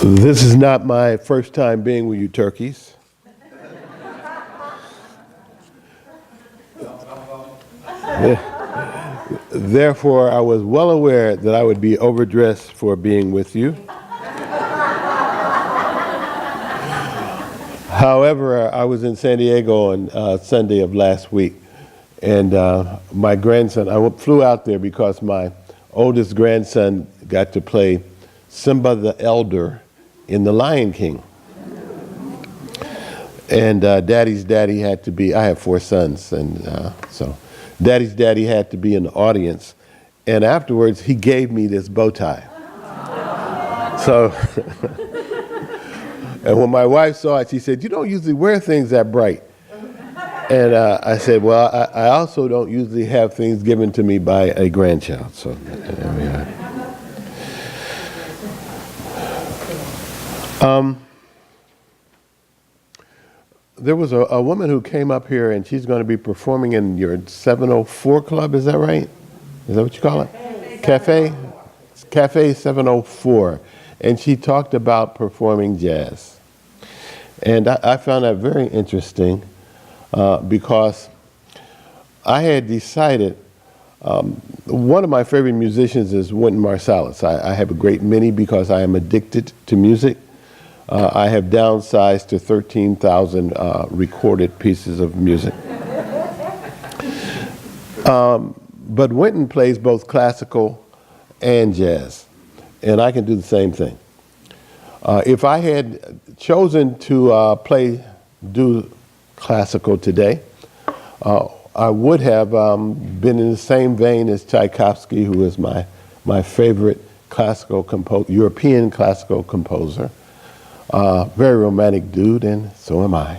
This is not my first time being with you turkeys. Therefore, I was well aware that I would be overdressed for being with you. However, I was in San Diego on Sunday of last week, and my grandson, I flew out there because my oldest grandson got to play Simba the Elder in The Lion King. And Daddy's daddy had to be, I have 4 sons, and so Daddy's daddy had to be in the audience. And afterwards, he gave me this bow tie. So, and when my wife saw it, she said, "You don't usually wear things that bright." And I said, "Well, I also don't usually have things given to me by a grandchild." So, there was a woman who came up here, and she's going to be performing in your 704 Club. Is that right? Is that what you call it? Cafe 704. And she talked about performing jazz. And I found that very interesting because I had decided, one of my favorite musicians is Wynton Marsalis. I have a great many because I am addicted to music. I have downsized to 13,000 recorded pieces of music. But Wynton plays both classical and jazz, and I can do the same thing. If I had chosen to do classical today, I would have been in the same vein as Tchaikovsky, who is my favorite European classical composer. Very romantic dude, and so am I.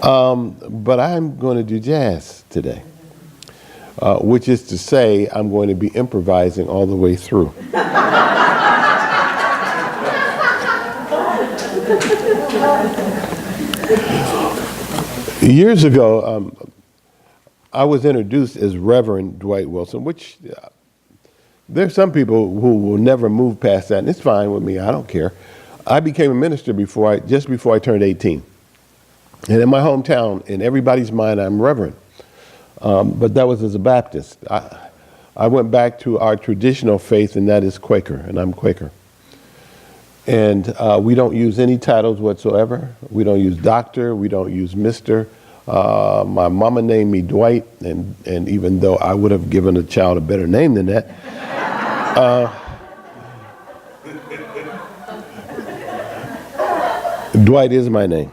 But I'm going to do jazz today, which is to say I'm going to be improvising all the way through. Years ago, I was introduced as Reverend Dwight Wilson, which there's some people who will never move past that, and it's fine with me. I don't care. I became a minister just before I turned 18. And in my hometown, in everybody's mind, I'm Reverend. But that was as a Baptist. I went back to our traditional faith, and that is Quaker, and I'm Quaker. And we don't use any titles whatsoever. We don't use doctor. We don't use Mr. My mama named me Dwight, and even though I would have given a child a better name than that, Dwight is my name.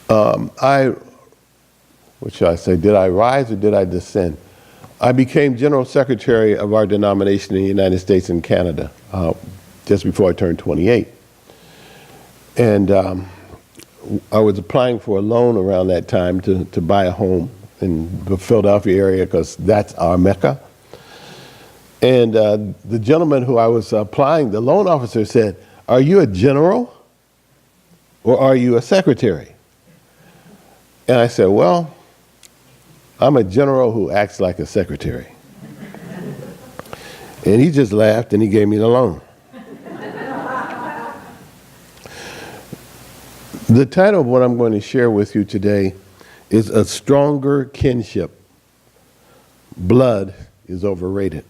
What should I say? Did I rise or did I descend? I became General Secretary of our denomination in the United States and Canada just before I turned 28. And I was applying for a loan around that time to buy a home in the Philadelphia area because that's our Mecca. And the gentleman who I was applying, the loan officer said, "Are you a general or are you a secretary?" And I said, "Well, I'm a general who acts like a secretary." And he just laughed and he gave me the loan. The title of what I'm going to share with you today is A Stronger Kinship. Blood is Overrated.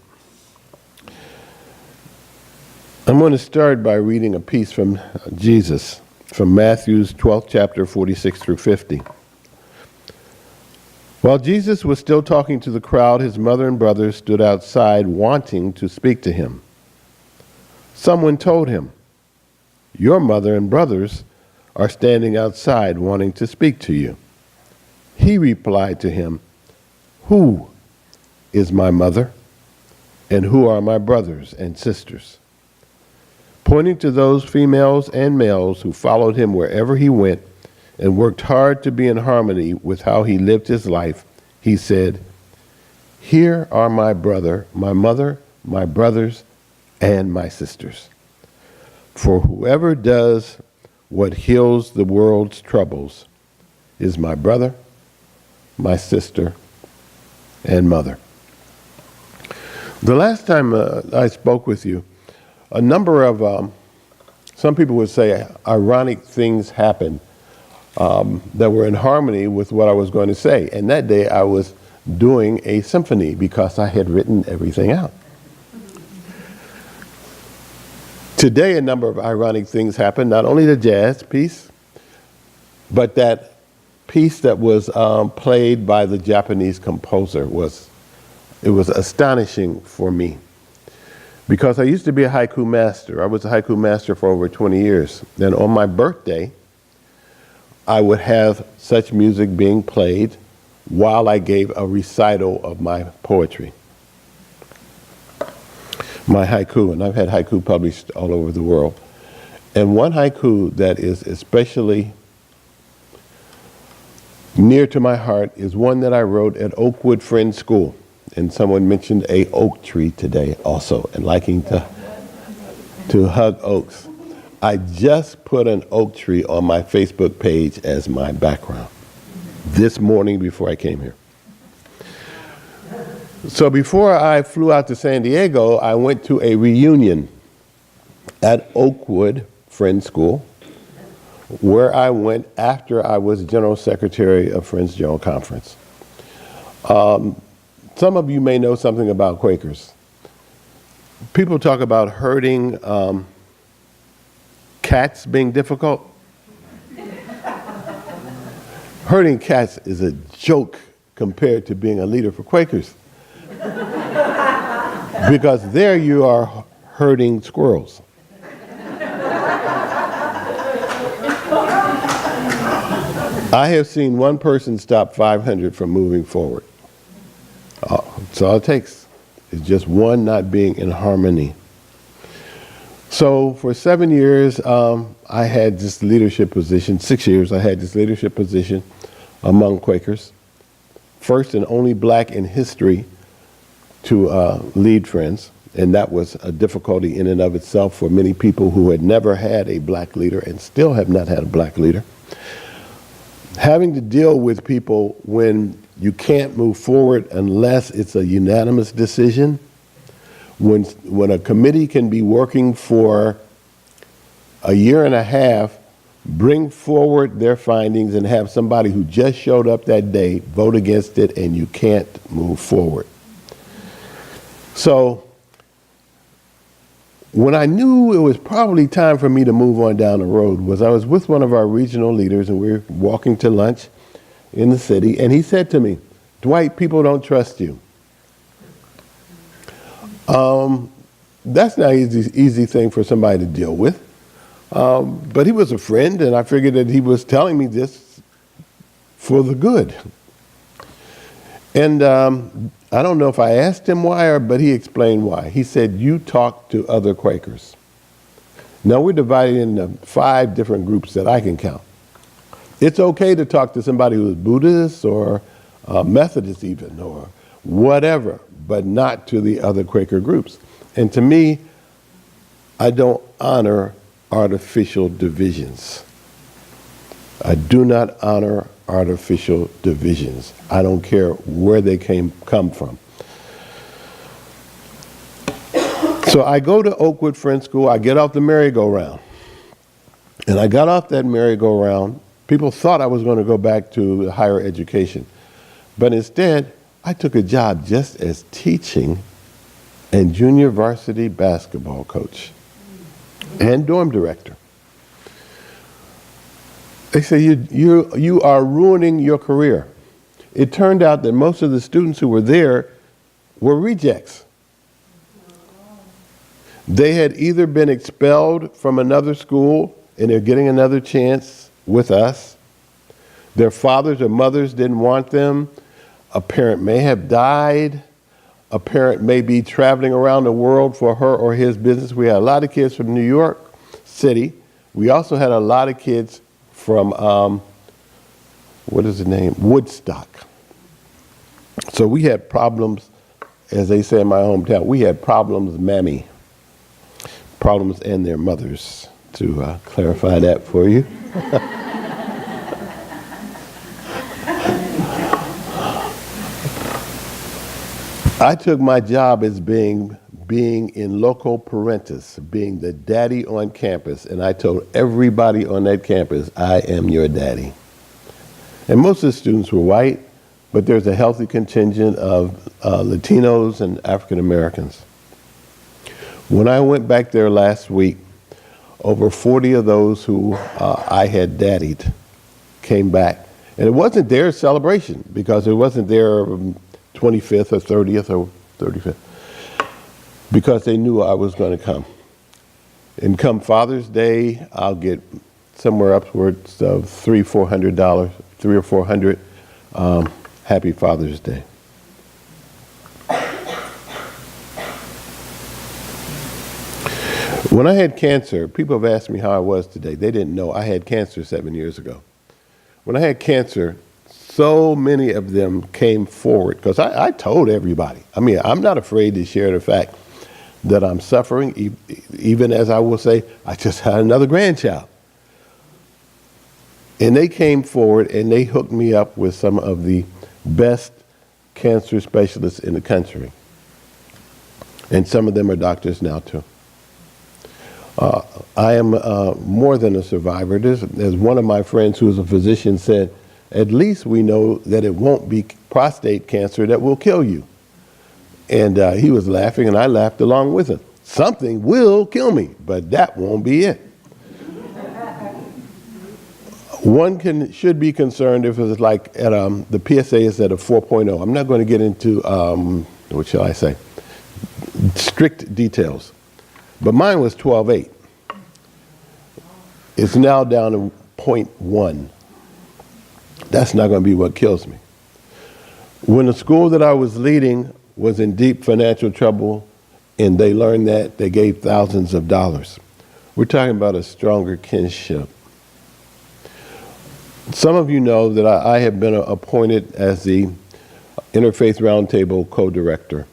I'm going to start by reading a piece from Jesus, from Matthew's 12th chapter, 46 through 50. While Jesus was still talking to the crowd, his mother and brothers stood outside wanting to speak to him. Someone told him, "Your mother and brothers are standing outside wanting to speak to you." He replied to him, "Who is my mother, and who are my brothers and sisters?" Pointing to those females and males who followed him wherever he went and worked hard to be in harmony with how he lived his life, he said, "Here are my mother, my brothers, and my sisters. For whoever does what heals the world's troubles is my brother, my sister, and mother." The last time I spoke with you, a number of, some people would say, ironic things happened that were in harmony with what I was going to say. And that day I was doing a symphony because I had written everything out. Today, a number of ironic things happened, not only the jazz piece, but that piece that was played by the Japanese composer was astonishing for me. Because I used to be a haiku master. I was a haiku master for over 20 years. Then on my birthday, I would have such music being played while I gave a recital of my poetry. My haiku, and I've had haiku published all over the world. And one haiku that is especially near to my heart is one that I wrote at Oakwood Friends School. And someone mentioned a oak tree today also, and liking to hug oaks. I just put an oak tree on my Facebook page as my background this morning before I came here. So before I flew out to San Diego, I went to a reunion at Oakwood Friends School, where I went after I was General Secretary of Friends General Conference. Some of you may know something about Quakers. People talk about herding cats being difficult. Herding cats is a joke compared to being a leader for Quakers. Because there you are herding squirrels. I have seen one person stop 500 from moving forward. That's all it takes. It's just one not being in harmony. So for 7 years, I had this leadership position. 6 years, I had this leadership position among Quakers. First and only black in history to lead Friends. And that was a difficulty in and of itself for many people who had never had a black leader and still have not had a black leader. Having to deal with people when you can't move forward unless it's a unanimous decision, when a committee can be working for a year and a half, bring forward their findings and have somebody who just showed up that day vote against it, and you can't move forward. So when I knew it was probably time for me to move on down the road was I was with one of our regional leaders, and we were walking to lunch in the city, and he said to me, "Dwight, people don't trust you." That's not an easy thing for somebody to deal with. But he was a friend, and I figured that he was telling me this for the good. And I don't know if I asked him why, but he explained why. He said, "You talk to other Quakers." Now we're divided into 5 different groups that I can count. It's okay to talk to somebody who is Buddhist or Methodist even, or whatever, but not to the other Quaker groups. And to me, I don't honor artificial divisions. I do not honor artificial divisions. I don't care where they come from. So I go to Oakwood Friends School, I get off the merry-go-round. And I got off that merry-go-round. People thought I was going to go back to higher education. But instead, I took a job just as teaching and junior varsity basketball coach and dorm director. They say, you are ruining your career. It turned out that most of the students who were there were rejects. They had either been expelled from another school and they're getting another chance with us. Their fathers or mothers didn't want them. A parent may have died. A parent may be traveling around the world for her or his business. We had a lot of kids from New York City. We also had a lot of kids from, Woodstock. So we had problems, as they say in my hometown, we had problems, mammy. Problems and their mothers, to clarify that for you. I took my job as being being in loco parentis, being the daddy on campus, and I told everybody on that campus, I am your daddy. And most of the students were white, but there's a healthy contingent of Latinos and African Americans. When I went back there last week, over 40 of those who I had daddied came back. And it wasn't their celebration, because it wasn't their 25th or 30th or 35th, because they knew I was going to come. And come Father's Day, I'll get somewhere upwards of $300 or $400. Happy Father's Day. When I had cancer, people have asked me how I was today. They didn't know I had cancer 7 years ago. When I had cancer, so many of them came forward, because I told everybody. I mean, I'm not afraid to share the fact that I'm suffering, even as I will say, I just had another grandchild. And they came forward and they hooked me up with some of the best cancer specialists in the country. And some of them are doctors now too. I am more than a survivor. As one of my friends who is a physician said, at least we know that it won't be prostate cancer that will kill you. And he was laughing, and I laughed along with him. Something will kill me, but that won't be it. One should be concerned if it's like at the PSA is at a 4.0. I'm not going to get into, what shall I say, strict details. But mine was 12.8. It's now down to 0.1. That's not going to be what kills me. When the school that I was leading was in deep financial trouble, and they learned that, they gave thousands of dollars. We're talking about a stronger kinship. Some of you know that I have been appointed as the Interfaith Roundtable co-director.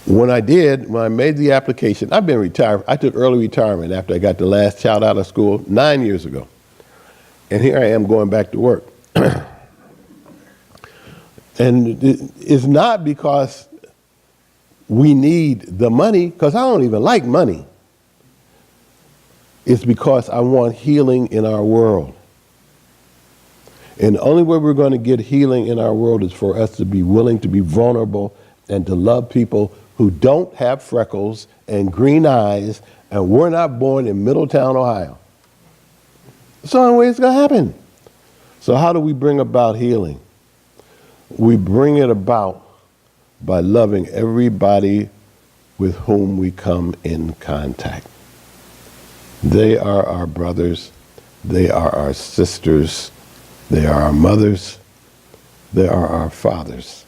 When I made the application, I've been retired. I took early retirement after I got the last child out of school 9 years ago. And here I am going back to work. And it's not because we need the money, because I don't even like money. It's because I want healing in our world. And the only way we're going to get healing in our world is for us to be willing to be vulnerable and to love people who don't have freckles and green eyes, and we're not born in Middletown, Ohio. It's the only way it's going to happen. So how do we bring about healing? We bring it about by loving everybody with whom we come in contact. They are our brothers. They are our sisters. They are our mothers. They are our fathers.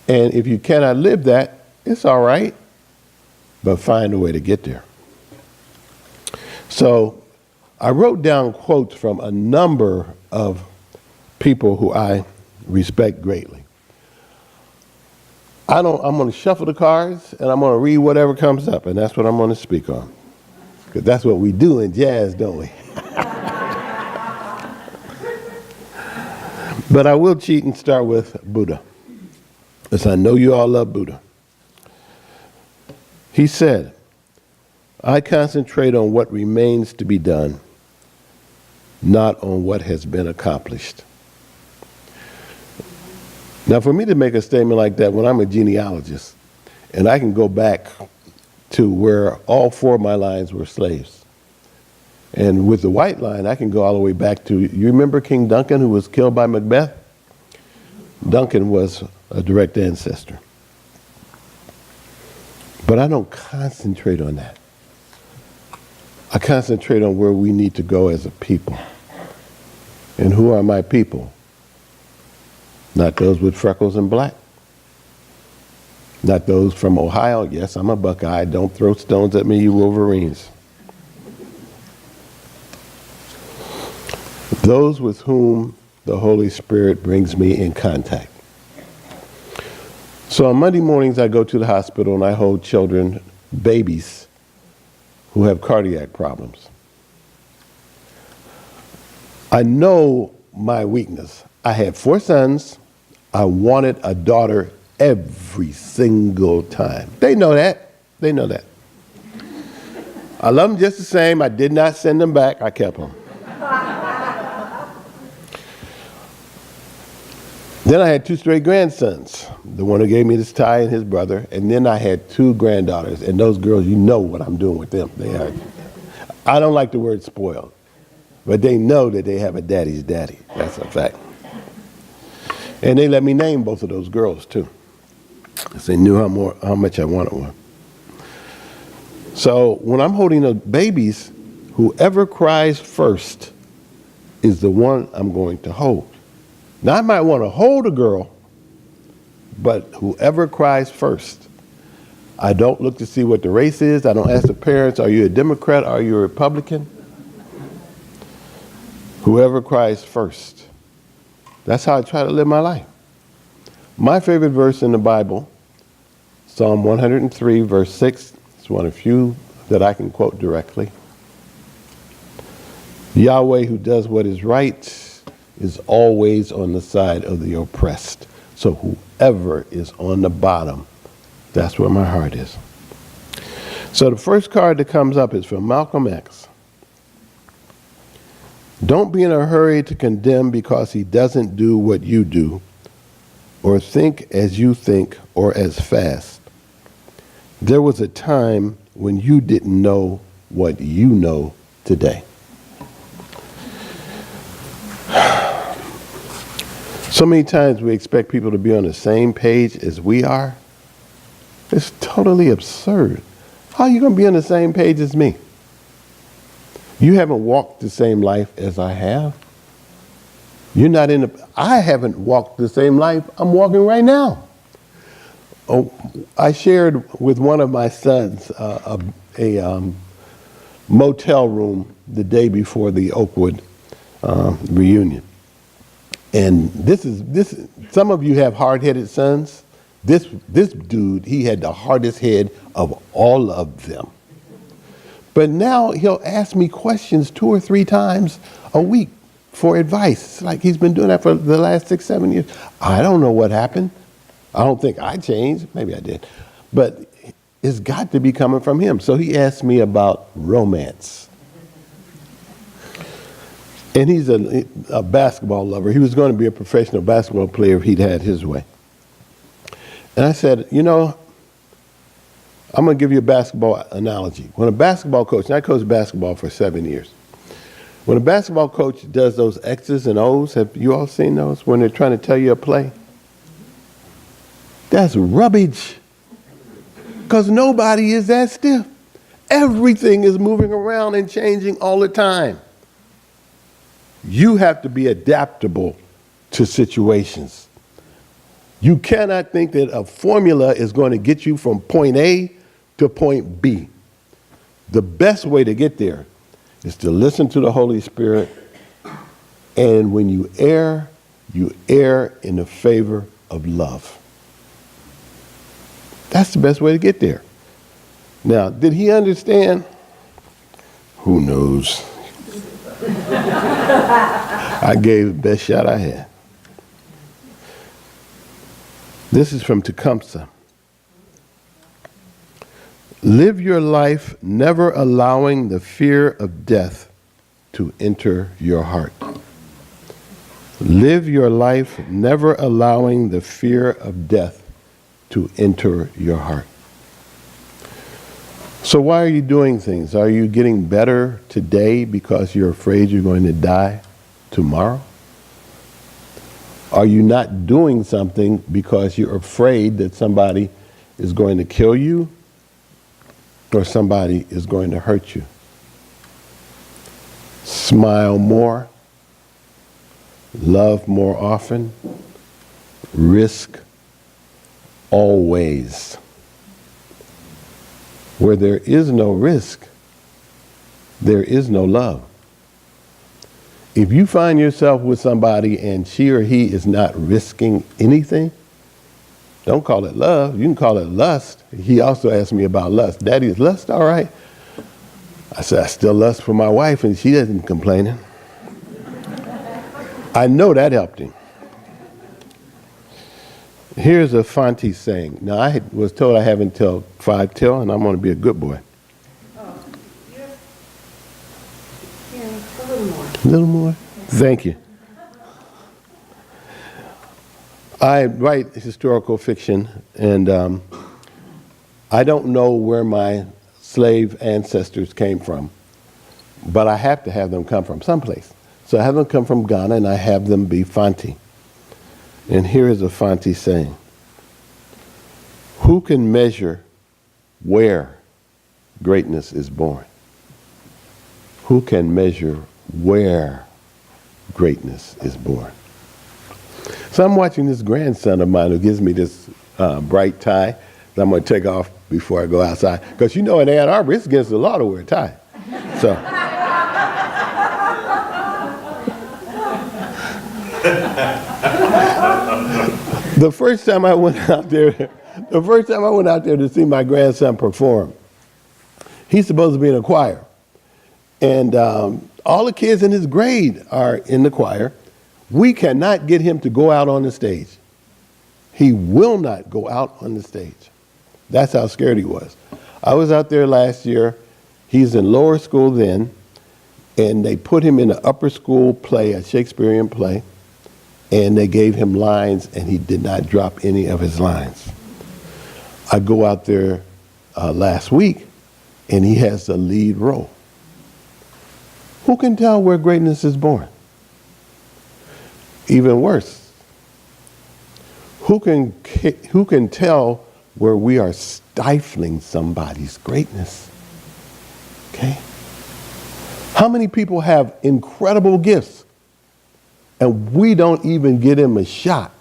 And if you cannot live that, it's all right, but find a way to get there. So I wrote down quotes from a number of people who I respect greatly. I'm going to shuffle the cards, and I'm going to read whatever comes up, and that's what I'm going to speak on. Because that's what we do in jazz, don't we? But I will cheat and start with Buddha, because I know you all love Buddha. He said, I concentrate on what remains to be done, not on what has been accomplished. Now, for me to make a statement like that when I'm a genealogist, and I can go back to where all four of my lines were slaves. And with the white line, I can go all the way back to, you remember King Duncan, who was killed by Macbeth? Duncan was a direct ancestor. But I don't concentrate on that. I concentrate on where we need to go as a people. And who are my people? Not those with freckles and black. Not those from Ohio. Yes, I'm a Buckeye. Don't throw stones at me, you Wolverines. Those with whom the Holy Spirit brings me in contact. So on Monday mornings, I go to the hospital and I hold children, babies, who have cardiac problems. I know my weakness. I had 4 sons. I wanted a daughter every single time. They know that. They know that. I love them just the same. I did not send them back. I kept them. Then I had 2 stray grandsons. The one who gave me this tie and his brother. And then I had 2 granddaughters. And those girls, you know what I'm doing with them. They are. I don't like the word spoiled. But they know that they have a daddy's daddy. That's a fact. And they let me name both of those girls, too. Because they knew how much I wanted one. So when I'm holding the babies, whoever cries first is the one I'm going to hold. Now, I might want to hold a girl, but whoever cries first. I don't look to see what the race is. I don't ask the parents, are you a Democrat? Are you a Republican? Whoever cries first. That's how I try to live my life. My favorite verse in the Bible, Psalm 103, verse 6. It's one of the few that I can quote directly. Yahweh, who does what is right, is always on the side of the oppressed. So whoever is on the bottom, that's where my heart is. So the first card that comes up is from Malcolm X. Don't be in a hurry to condemn because he doesn't do what you do, or think as you think, or as fast. There was a time when you didn't know what you know today. So many times we expect people to be on the same page as we are. It's totally absurd. How are you going to be on the same page as me? You haven't walked the same life as I have. I haven't walked the same life I'm walking right now. Oh, I shared with one of my sons a motel room the day before the Oakwood reunion. And some of you have hard-headed sons. This dude, he had the hardest head of all of them. But now he'll ask me questions 2 or 3 times a week for advice. It's like he's been doing that for the last 6, 7 years. I don't know what happened. I don't think I changed. Maybe I did. But it's got to be coming from him. So he asked me about romance. And he's a basketball lover. He was going to be a professional basketball player if he'd had his way. And I said, I'm going to give you a basketball analogy. When a basketball coach, and I coached basketball for 7 years. When a basketball coach does those X's and O's, have you all seen those when they're trying to tell you a play? That's rubbish. Because nobody is that stiff. Everything is moving around and changing all the time. You have to be adaptable to situations. You cannot think that a formula is going to get you from point A to point B. The best way to get there is to listen to the Holy Spirit. And when you err in the favor of love. That's the best way to get there. Now, did he understand? Who knows? I gave the best shot I had. This is from Tecumseh. Live your life never allowing the fear of death to enter your heart. Live your life never allowing the fear of death to enter your heart. So why are you doing things? Are you getting better today because you're afraid you're going to die tomorrow? Are you not doing something because you're afraid that somebody is going to kill you or somebody is going to hurt you? Smile more, love more often, risk always. Where there is no risk, there is no love. If you find yourself with somebody and she or he is not risking anything, don't call it love. You can call it lust. He also asked me about lust. Daddy, is lust all right? I said, I still lust for my wife, and she isn't complaining. I know that helped him. Here's a Fonte saying. Now, I was told I have until 5 till, and I'm going to be a good boy. Oh, yeah, a little more. A little more? Thank you. I write historical fiction, and I don't know where my slave ancestors came from, but I have to have them come from someplace. So I have them come from Ghana, and I have them be Fonte. And here is a Fonte saying, who can measure where greatness is born? Who can measure where greatness is born? So I'm watching this grandson of mine who gives me this bright tie that I'm going to take off before I go outside. Because you know in Ann Arbor, it's against the law to wear a tie. So. The first time I went out there to see my grandson perform, he's supposed to be in a choir. And all the kids in his grade are in the choir. We cannot get him to go out on the stage. He will not go out on the stage. That's how scared he was. I was out there last year. He's in lower school then, and they put him in an upper school play, a Shakespearean play, and they gave him lines, and he did not drop any of his lines. I go out there last week, and he has the lead role. Who can tell where greatness is born? Even worse, who can tell where we are stifling somebody's greatness? Okay? How many people have incredible gifts and we don't even give them a shot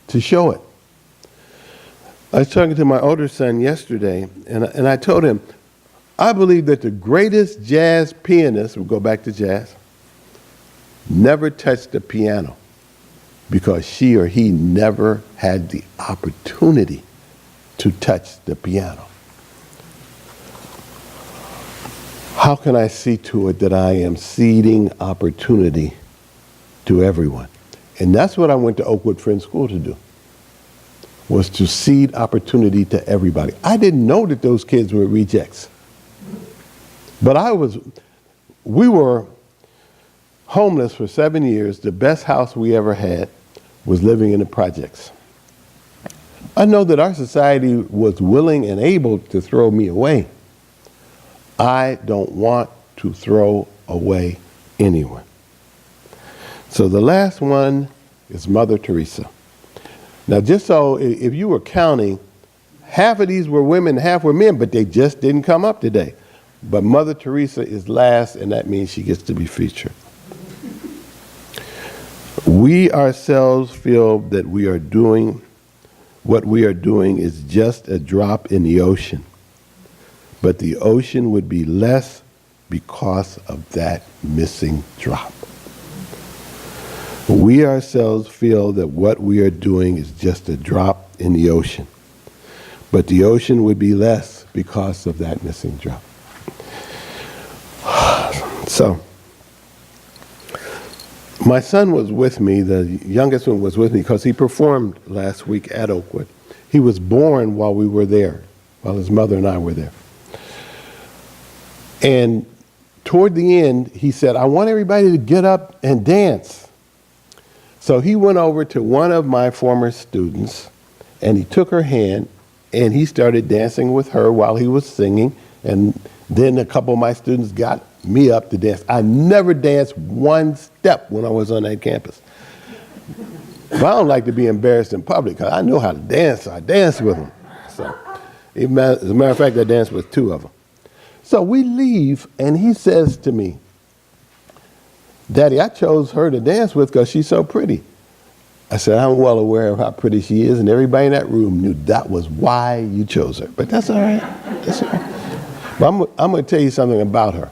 to show it? I was talking to my older son yesterday, and I told him, I believe that the greatest jazz pianist, we'll go back to jazz, never touched the piano because she or he never had the opportunity to touch the piano. How can I see to it that I am seeding opportunity to everyone? And that's what I went to Oakwood Friends School to do, was to seed opportunity to everybody. I didn't know that those kids were rejects. But we were homeless for 7 years. The best house we ever had was living in the projects. I know that our society was willing and able to throw me away. I don't want to throw away anyone. So the last one is Mother Teresa. Now, just so if you were counting, half of these were women, half were men, but they just didn't come up today. But Mother Teresa is last, and that means she gets to be featured. We ourselves feel that what we are doing is just a drop in the ocean. But the ocean would be less because of that missing drop. We ourselves feel that what we are doing is just a drop in the ocean. But the ocean would be less because of that missing drop. So, my son was with me, the youngest one was with me, because he performed last week at Oakwood. He was born while we were there, while his mother and I were there. And toward the end, he said, I want everybody to get up and dance. So he went over to one of my former students, and he took her hand, and he started dancing with her while he was singing, and then a couple of my students got me up to dance. I never danced one step when I was on that campus. But I don't like to be embarrassed in public because I know how to dance, so I danced with them. So, as a matter of fact, I danced with two of them. So we leave, and he says to me, Daddy, I chose her to dance with because she's so pretty. I said, I'm well aware of how pretty she is, and everybody in that room knew that was why you chose her. But that's all right. That's all right. But I'm going to tell you something about her.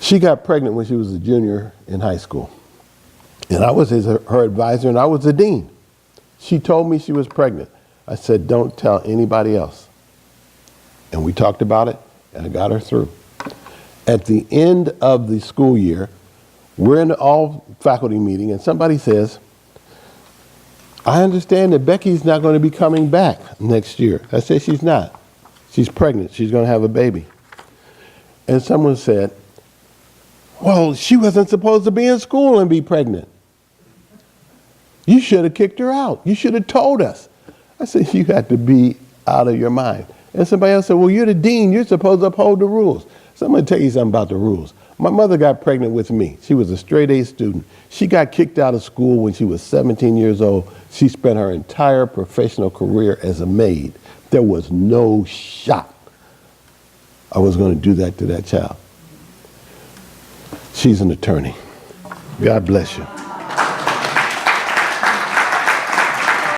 She got pregnant when she was a junior in high school. And I was her advisor, and I was the dean. She told me she was pregnant. I said, don't tell anybody else. And we talked about it, and I got her through. At the end of the school year, we're in the all faculty meeting, and somebody says, I understand that Becky's not going to be coming back next year. I said, she's not. She's pregnant. She's going to have a baby. And someone said, well, she wasn't supposed to be in school and be pregnant. You should have kicked her out. You should have told us. I said, you had to be out of your mind. And somebody else said, well, you're the dean. You're supposed to uphold the rules. So I'm going to tell you something about the rules. My mother got pregnant with me. She was a straight A student. She got kicked out of school when she was 17 years old. She spent her entire professional career as a maid. There was no shot I was going to do that to that child. She's an attorney. God bless you.